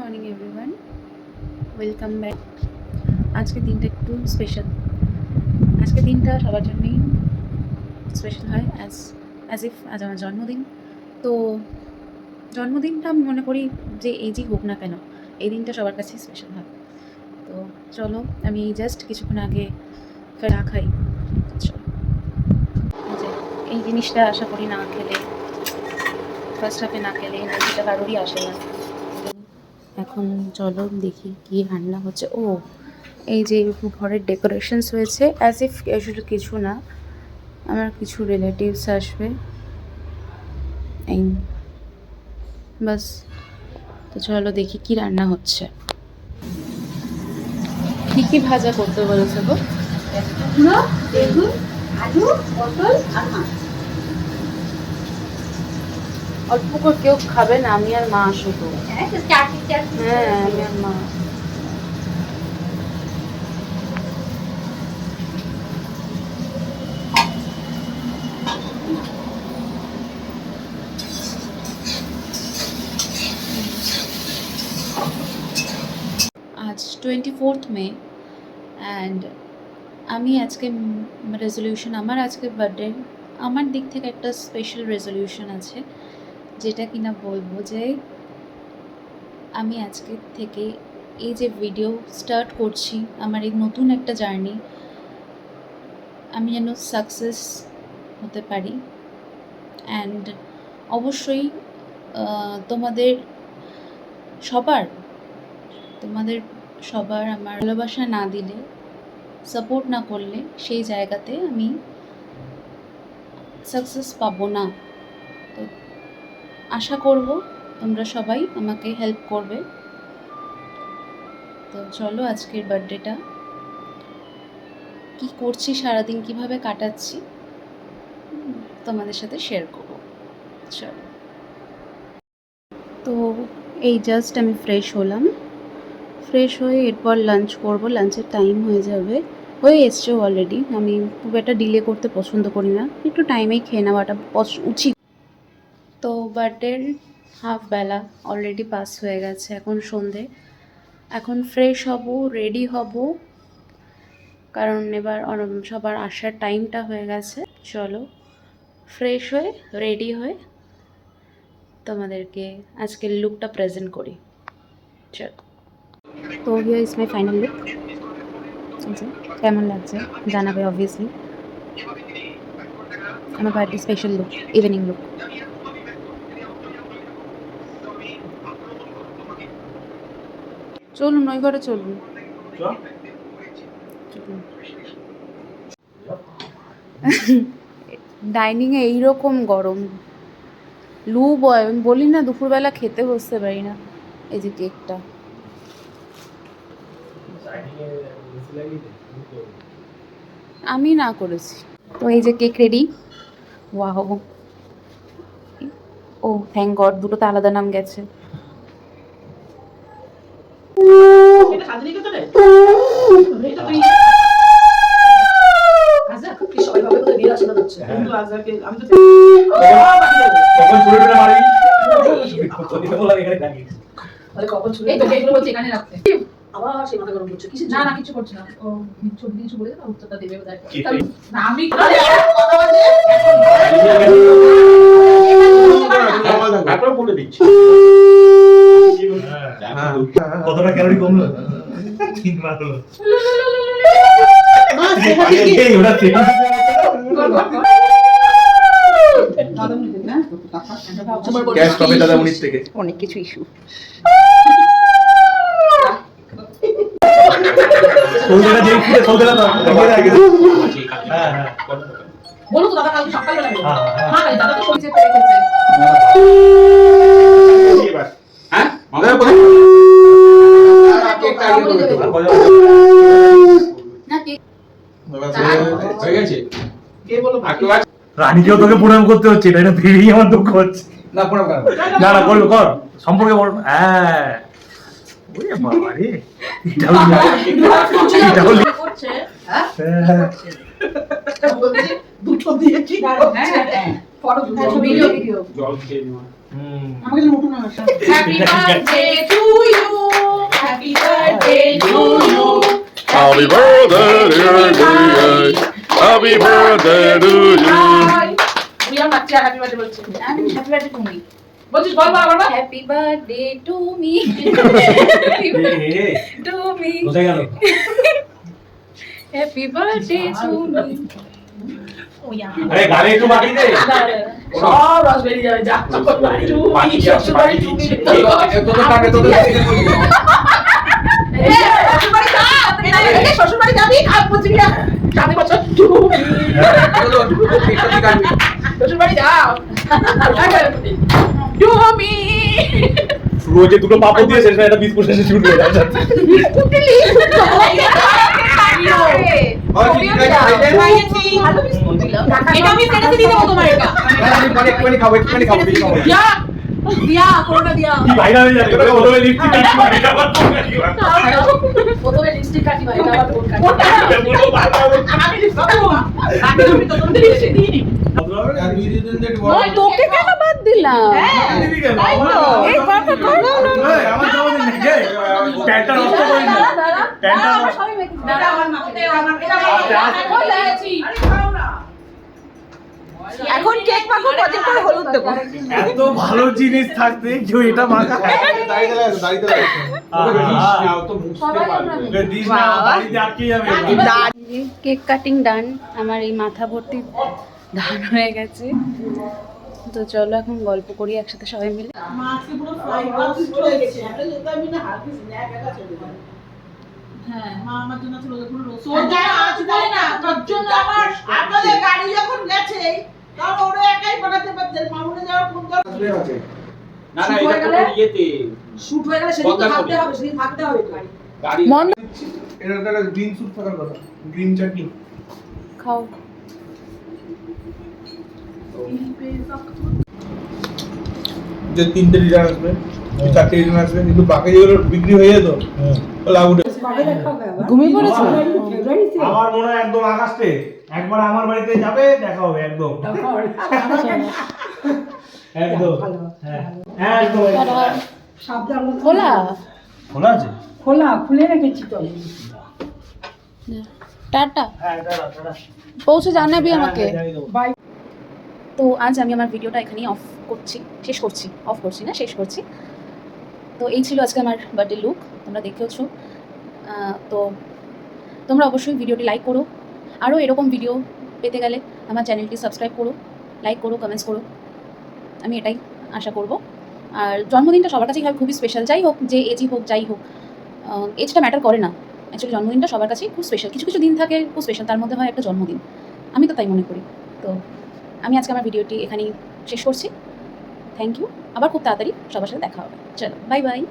Morning everyone, welcome back. আজকের দিনটা একটু স্পেশাল। আজকের দিনটা সবার জন্যই স্পেশাল হয় অ্যাজ ইফ আজ আমার জন্মদিন। তো জন্মদিনটা আমি মনে করি যে এজই হোক না কেন, এই দিনটা সবার কাছেই স্পেশাল হয়। তো চলো, আমি জাস্ট কিছুক্ষণ আগে চা খাই। চলো, এই জিনিসটা আশা করি না খেলে, ফার্স্ট হাফে না খেলে এনার্জিটা কারোরই আসে না। এখন চলো দেখি কি রান্না হচ্ছে। ও, এই যে ঘরের ডেকোরেশনস হয়েছে, অ্যাজ ইফ কিছু না, আমার কিছু রিলেটিভস আসবে, এই বাস। তো চলো দেখি কি রান্না হচ্ছে। কি কি ভাজা করতে বলেছে গো? বেগুন, আলু, পটল আর মাছ। অল্প করে কেউ খাবে না, আমি আর মা শুধু। হ্যাঁ, আমি আর মা। আজ 24th মে অ্যান্ড আমি আজকে রেজলিউশন, আমার আজকে বার্থডে, আমার দিক থেকে একটা স্পেশাল রেজলিউশন আছে, যেটা কিনা বলবো যে আমি আজকে থেকে এই যে ভিডিও স্টার্ট করছি, আমার এই নতুন একটা জার্নি, আমি যেন সাকসেস হতে পারি। অ্যান্ড অবশ্যই তোমাদের সবার আমার ভালোবাসা না দিলে, সাপোর্ট না করলে সেই জায়গাতে আমি সাকসেস পাবো না। তো আশা করব তোমরা সবাই আমাকে হেল্প করবে। তো চলো, আজকের বার্থডেটা কি করছি, সারাদিন কিভাবে কাটাচ্ছি তোমাদের সাথে শেয়ার করব। চলো, তো এই জাস্ট আমি ফ্রেশ হলাম, ফ্রেশ হয়ে এরপর লাঞ্চ করব। লাঞ্চের টাইম হয়ে এসছে অলরেডি। আমি খুব একটা ডিলে করতে পছন্দ করি না, একটু টাইমেই খেয়ে নেওয়াটা উচিত। তো বার্থডের হাফ বেলা অলরেডি পাস হয়ে গেছে, এখন সন্ধে। এখন ফ্রেশ হব, রেডি হব, কারণ এবার সবার আসার টাইমটা হয়ে গেছে। চলো, ফ্রেশ হয়ে রেডি হয়ে তোমাদেরকে আজকের লুকটা প্রেজেন্ট করি। চলো, তো here is my final look. কেমন লাগছে জানাবে অবভিয়াসলি। আমার birthday special look, evening look. চলুন ওই ঘরে চলুন। ডাইনিংয়ে এইরকম গরম, লু বয়, আমি বলি না দুপুরবেলা খেতে বসতে পারি না। এই যে কেকটা, আমি না করেছি। তো এই যে কেক রেডি। ওয়াও, ও থ্যাংক গড, দুটোতে আলাদা নাম গেছে। কিছু করছে না, ও ছবি কিছু বলে না, উত্তরটা দেবে না। আমি বলে দিচ্ছি কতটা ক্যালোরি কমলো, 3 বার হলো। অনেক কিছু ইস্যু। বলো তো দাদা, কালকে সকালবেলা হ্যাঁ দাদা তো পরিচয় পেয়ে গেছে। হ্যাঁ মাদার বলে কেকটা আগে করে দাও না, কেক হয়ে গেছে। কে বলো রানীকেও তোকে প্রণাম করতে হচ্ছে, এটা ভেবেই আমার দুঃখ হচ্ছে। না প্রণাম কর, না না করবে, কর সম্পর্কে বল। হ্যাঁ ওরে বাবা রে, এটাও করছে। হ্যাঁ দুটো দিয়েছি। হ্যাঁ ফটো ভিডিও জল খেয়ে নেওয়া। আমাকে নতুন আসা। Happy birthday to you, Happy birthday, dear Julie. Happy birthday to you. We are not happy birthday বলছি। আমি হ্যাপি বার্থডে টু মি বলছিস বল বল বল। Happy birthday to me to me কোথায় গেল? হ্যাপি বার্থডে টু মি আরে গানে একটু বাকি দে। সব রস বেরিয়ে যাবে যা চকর বাড়ি টু বাকি আছে, শ্বশুর বাড়ি টু বাকি আছে। শ্বশুর বাড়ি যাবি খাট বুঝবি না সামনে বছর টু শ্বশুর বাড়ি যাও টু মি শুরু হচ্ছে দুটো পাপড় দিয়ে শেষ হয় একটা বিস্কুট শেষে শুরু হয়ে যাচ্ছে। কুটলি ভালো বিস্কুট দিলাম এটা আমি স্ট্যাটাসে দিয়ে দেবো তোমার এটা দিয়া কোনটা দিয়া কি ভাইরা হয়ে যাবে ওরে ওরে লিপস্টিক কাটি মারি আবার প্রথমে লিপস্টিক কাটি ভাই আবার কোন কাটি আমি লিপস্টিক কাটি আমি তো তোমাদের এসে দিই তোকে কেন বাদ দিলাম এই কথা কর না আমার জমা দিন না প্যান্টটা নষ্ট করিস না প্যান্টটা সবাই মেখে এখন কেক মাখো কত করে হলুদ দেবো এত ভালো জিনিস থাকতে কেউ এটা মাখা দিস না বাড়িতে আটকে যাবে কেক কাটিং ডান আমার এই মাথা ভর্তি ধান হয়ে গেছে তো চলো এখন গল্প করি একসাথে সবাই মিলে শুট হয়ে গেলে সেদিন তো থাকতে হবে সেদিন থাকতে হবে মন এটা একটা গ্রিন স্যুপ থাকার কথা গ্রিন চাটনি খাও যে 3টে রিটার্ন আসবে 4টে রিটার্ন আসবে কিন্তু বাকি যেগুলো বিক্রি হয়ে যেত লাভ উঠে ঘুমিয়ে পড়েছো আমার মনে হয় একদম আকাশে একবার আমার বাড়িতে যাবে দেখা হবে একদম একদম হ্যাঁ হ্যাঁ একদম খোলা খোলা আছে খুলে রেখেছি তো টাটা হ্যাঁ দাঁড়া দাঁড়া পৌঁছে জানাবি আমাকে বাই তো আজ আমি আমার ভিডিওটা এখানেই শেষ করছি না শেষ করছি তো এই ছিল আজকে আমার বার্থডে লুক তোমরা দেখেওছো তো তোমরা অবশ্যই ভিডিওটি লাইক করো আরও এরকম ভিডিও পেতে গেলে আমার চ্যানেলটি সাবস্ক্রাইব করো লাইক করো কমেন্টস করো আমি এটাই আশা করব আর জন্মদিনটা সবার কাছেই হয় খুবই স্পেশাল যাই হোক যে এজই হোক যাই হোক এজটা ম্যাটার করে না অ্যাকচুয়ালি জন্মদিনটা সবার কাছেই খুব স্পেশাল কিছু কিছু দিন থাকে খুব স্পেশাল তার মধ্যে হয় একটা জন্মদিন আমি তো তাই মনে করি তো আমি আজকে আমার ভিডিওটি এখানেই শেষ করছি থ্যাংক ইউ আবার খুব তাড়াতাড়ি সবার সাথে দেখা হবে চলো বাই বাই